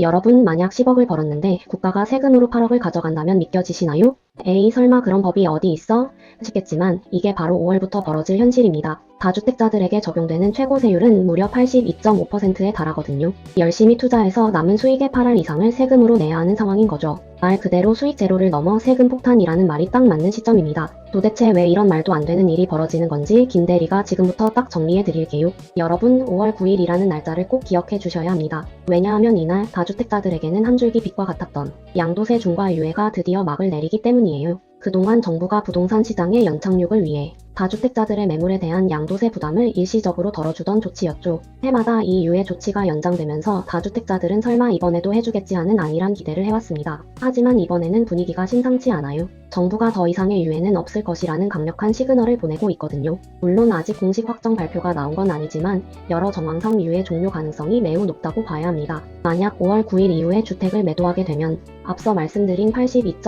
여러분 만약 10억을 벌었는데 국가가 세금으로 8억을 가져간다면 믿겨지시나요? 에이 설마 그런 법이 어디 있어? 싶겠지만 이게 바로 5월부터 벌어질 현실입니다. 다주택자들에게 적용되는 최고 세율은 무려 82.5%에 달하거든요. 열심히 투자해서 남은 수익의 8할 이상을 세금으로 내야 하는 상황인 거죠. 말 그대로 수익 제로를 넘어 세금 폭탄이라는 말이 딱 맞는 시점입니다. 도대체 왜 이런 말도 안 되는 일이 벌어지는 건지 김대리가 지금부터 딱 정리해 드릴게요. 여러분 5월 9일이라는 날짜를 꼭 기억해 주셔야 합니다. 왜냐하면 이날 다주택자들에게는 한 줄기 빛과 같았던 양도세 중과 유예가 드디어 막을 내리기 때문이에요. 그동안 정부가 부동산 시장의 연착륙을 위해 다주택자들의 매물에 대한 양도세 부담을 일시적으로 덜어주던 조치였죠. 해마다 이 유예 조치가 연장되면서 다주택자들은 설마 이번에도 해주겠지 하는 안일한 기대를 해왔습니다. 하지만 이번에는 분위기가 심상치 않아요. 정부가 더 이상의 유예는 없을 것이라는 강력한 시그널을 보내고 있거든요. 물론 아직 공식 확정 발표가 나온 건 아니지만 여러 정황상 유예 종료 가능성이 매우 높다고 봐야 합니다. 만약 5월 9일 이후에 주택을 매도하게 되면 앞서 말씀드린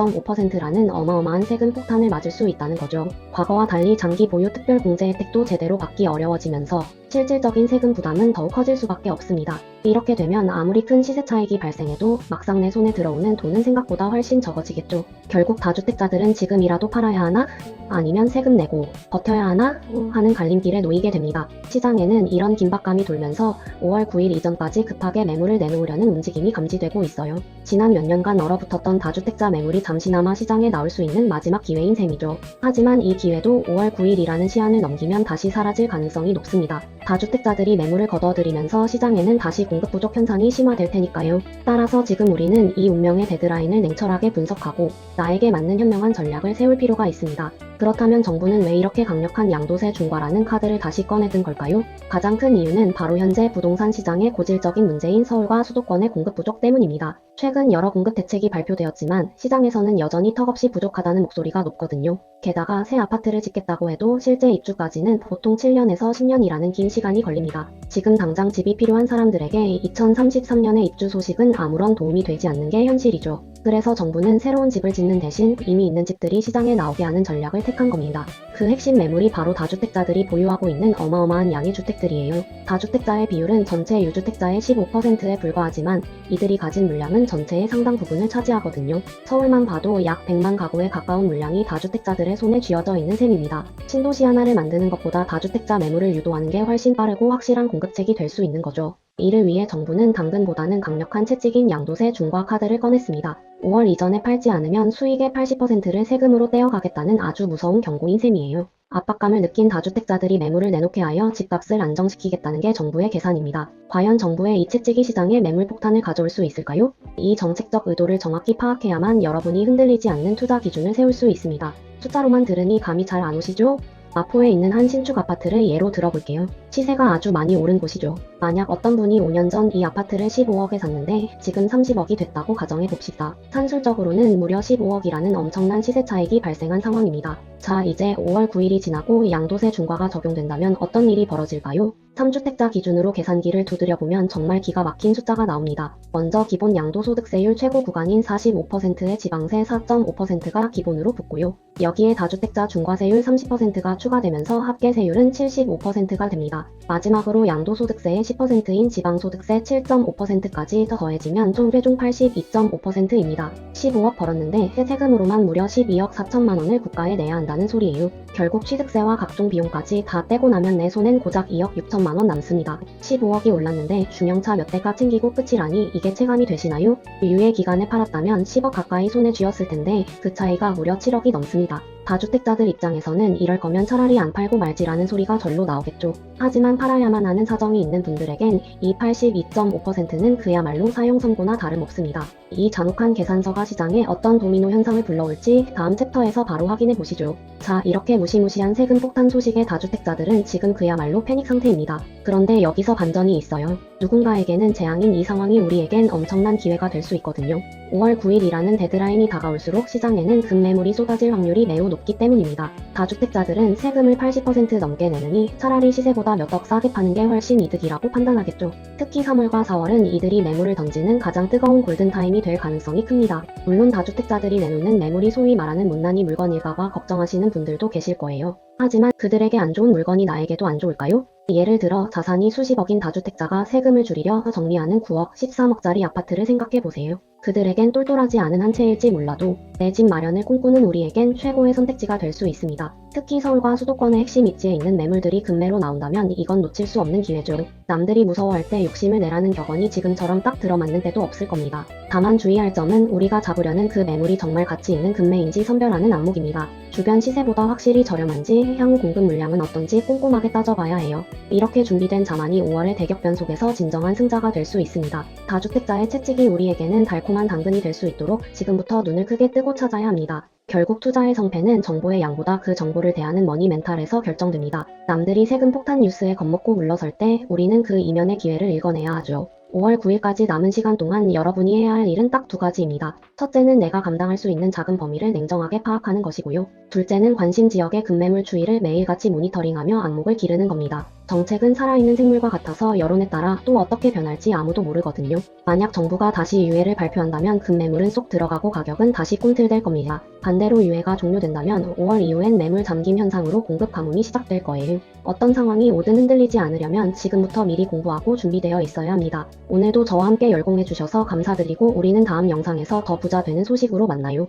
82.5%라는 어마어마한 세금 폭탄을 맞을 수 있다는 거죠. 과거와 달리 장기 보유 특별 공제 혜택도 제대로 받기 어려워지면서 실질적인 세금 부담은 더욱 커질 수밖에 없습니다. 이렇게 되면 아무리 큰 시세 차익이 발생해도 막상 내 손에 들어오는 돈은 생각보다 훨씬 적어지겠죠. 결국 다주택자들은 지금이라도 팔아야 하나? 아니면 세금 내고 버텨야 하나? 하는 갈림길에 놓이게 됩니다. 시장에는 이런 긴박감이 돌면서 5월 9일 이전까지 급하게 매물을 내놓으려는 움직임이 감지되고 있어요. 지난 몇 년간 얼어붙었던 다주택자 매물이 잠시나마 시장에 나올 수 있는 마지막 기회인 셈이죠. 하지만 이 기회도 5월 9일이라는 시한을 넘기면 다시 사라질 가능성이 높습니다. 다주택자들이 매물을 걷어들이면서 시장에는 다시 공급 부족 현상이 심화될 테니까요. 따라서 지금 우리는 이 운명의 데드라인을 냉철하게 분석하고 나에게 맞는 현명한 전략을 세울 필요가 있습니다. 그렇다면 정부는 왜 이렇게 강력한 양도세 중과라는 카드를 다시 꺼내든 걸까요? 가장 큰 이유는 바로 현재 부동산 시장의 고질적인 문제인 서울과 수도권의 공급 부족 때문입니다. 최근 여러 공급 대책이 발표되었지만 시장에서는 여전히 턱없이 부족하다는 목소리가 높거든요. 게다가 새 아파트를 짓겠다고 해도 실제 입주까지는 보통 7년에서 10년이라는 긴 시간이 걸립니다. 지금 당장 집이 필요한 사람들에게 2033년의 입주 소식은 아무런 도움이 되지 않는 게 현실이죠. 그래서 정부는 새로운 집을 짓는 대신 이미 있는 집들이 시장에 나오게 하는 전략을 택한 겁니다. 그 핵심 매물이 바로 다주택자들이 보유하고 있는 어마어마한 양의 주택들이에요. 다주택자의 비율은 전체 유주택자의 15%에 불과하지만 이들이 가진 물량은 전체의 상당 부분을 차지하거든요. 서울만 봐도 약 100만 가구에 가까운 물량이 다주택자들의 손에 쥐어져 있는 셈입니다. 신도시 하나를 만드는 것보다 다주택자 매물을 유도하는 게 훨씬 빠르고 확실한 공급책이 될 수 있는 거죠. 이를 위해 정부는 당근보다는 강력한 채찍인 양도세 중과 카드를 꺼냈습니다. 5월 이전에 팔지 않으면 수익의 80%를 세금으로 떼어가겠다는 아주 무서운 경고인 셈이에요. 압박감을 느낀 다주택자들이 매물을 내놓게 하여 집값을 안정시키겠다는 게 정부의 계산입니다. 과연 정부의 이 채찍이 시장에 매물 폭탄을 가져올 수 있을까요? 이 정책적 의도를 정확히 파악해야만 여러분이 흔들리지 않는 투자 기준을 세울 수 있습니다. 숫자로만 들으니 감이 잘 안 오시죠? 마포에 있는 한 신축 아파트를 예로 들어볼게요. 시세가 아주 많이 오른 곳이죠. 만약 어떤 분이 5년 전 이 아파트를 15억에 샀는데 지금 30억이 됐다고 가정해 봅시다. 산술적으로는 무려 15억이라는 엄청난 시세 차익이 발생한 상황입니다. 자, 이제 5월 9일이 지나고 양도세 중과가 적용된다면 어떤 일이 벌어질까요? 3주택자 기준으로 계산기를 두드려보면 정말 기가 막힌 숫자가 나옵니다. 먼저 기본 양도소득세율 최고 구간인 45%의 지방세 4.5%가 기본으로 붙고요. 여기에 다주택자 중과세율 30%가 추가되면서 합계세율은 75%가 됩니다. 마지막으로 양도소득세의 10%인 지방소득세 7.5%까지 더 더해지면 총 최종 82.5%입니다. 15억 벌었는데 세금으로만 무려 12억 4천만 원을 국가에 내야 한다는 소리예요. 결국 취득세와 각종 비용까지 다 떼고 나면 내 손엔 고작 2억 6천만 원 남습니다. 15억이 올랐는데 중형차 몇 대가 챙기고 끝이라니 이게 체감이 되시나요? 유예 기간에 팔았다면 10억 가까이 손에 쥐었을 텐데 그 차이가 무려 7억이 넘습니다. 다주택자들 입장에서는 이럴 거면 차라리 안 팔고 말지라는 소리가 절로 나오겠죠. 하지만 팔아야만 하는 사정이 있는 분들에겐 이 82.5%는 그야말로 사형 선고나 다름없습니다. 이 잔혹한 계산서가 시장에 어떤 도미노 현상을 불러올지 다음 챕터에서 바로 확인해 보시죠. 자, 이렇게 무시무시한 세금 폭탄 소식의 다주택자들은 지금 그야말로 패닉 상태입니다. 그런데 여기서 반전이 있어요. 누군가에게는 재앙인 이 상황이 우리에겐 엄청난 기회가 될 수 있거든요. 5월 9일이라는 데드라인이 다가올수록 시장에는 급매물이 쏟아질 확률이 매우 높기 때문입니다. 다주택자들은 세금을 80% 넘게 내느니 차라리 시세보다 몇 억 싸게 파는 게 훨씬 이득이라고 판단하겠죠. 특히 3월과 4월은 이들이 매물을 던지는 가장 뜨거운 골든타임이 될 가능성이 큽니다. 물론 다주택자들이 내놓는 매물이 소위 말하는 못난이 물건일까봐 걱정하시는 분들도 계실 거예요. 하지만 그들에게 안 좋은 물건이 나에게도 안 좋을까요? 예를 들어 자산이 수십억인 다주택자가 세금을 줄이려 정리하는 9억, 13억짜리 아파트를 생각해보세요. 그들에겐 똘똘하지 않은 한 채일지 몰라도 내 집 마련을 꿈꾸는 우리에겐 최고의 선택지가 될 수 있습니다. 특히 서울과 수도권의 핵심 입지에 있는 매물들이 급매로 나온다면 이건 놓칠 수 없는 기회죠. 남들이 무서워할 때 욕심을 내라는 격언이 지금처럼 딱 들어맞는 때도 없을 겁니다. 다만 주의할 점은 우리가 잡으려는 그 매물이 정말 가치 있는 급매인지 선별하는 안목입니다. 주변 시세보다 확실히 저렴한지, 향후 공급 물량은 어떤지 꼼꼼하게 따져봐야 해요. 이렇게 준비된 자만이 5월의 대격변 속에서 진정한 승자가 될 수 있습니다. 다주택자의 채찍이 우리에게는 달콤한 당근이 될 수 있도록 지금부터 눈을 크게 뜨고 찾아야 합니다. 결국 투자의 성패는 정보의 양보다 그 정보를 대하는 머니 멘탈에서 결정됩니다. 남들이 세금 폭탄 뉴스에 겁먹고 물러설 때 우리는 그 이면의 기회를 읽어내야 하죠. 5월 9일까지 남은 시간 동안 여러분이 해야 할 일은 딱 두 가지입니다. 첫째는 내가 감당할 수 있는 자금 범위를 냉정하게 파악하는 것이고요. 둘째는 관심 지역의 급매물 추이를 매일같이 모니터링하며 안목을 기르는 겁니다. 정책은 살아있는 생물과 같아서 여론에 따라 또 어떻게 변할지 아무도 모르거든요. 만약 정부가 다시 유예를 발표한다면 급매물은 쏙 들어가고 가격은 다시 꿈틀댈 겁니다. 반대로 유예가 종료된다면 5월 이후엔 매물 잠김 현상으로 공급 가뭄이 시작될 거예요. 어떤 상황이 오든 흔들리지 않으려면 지금부터 미리 공부하고 준비되어 있어야 합니다. 오늘도 저와 함께 열공해주셔서 감사드리고 우리는 다음 영상에서 더 부자 되는 소식으로 만나요.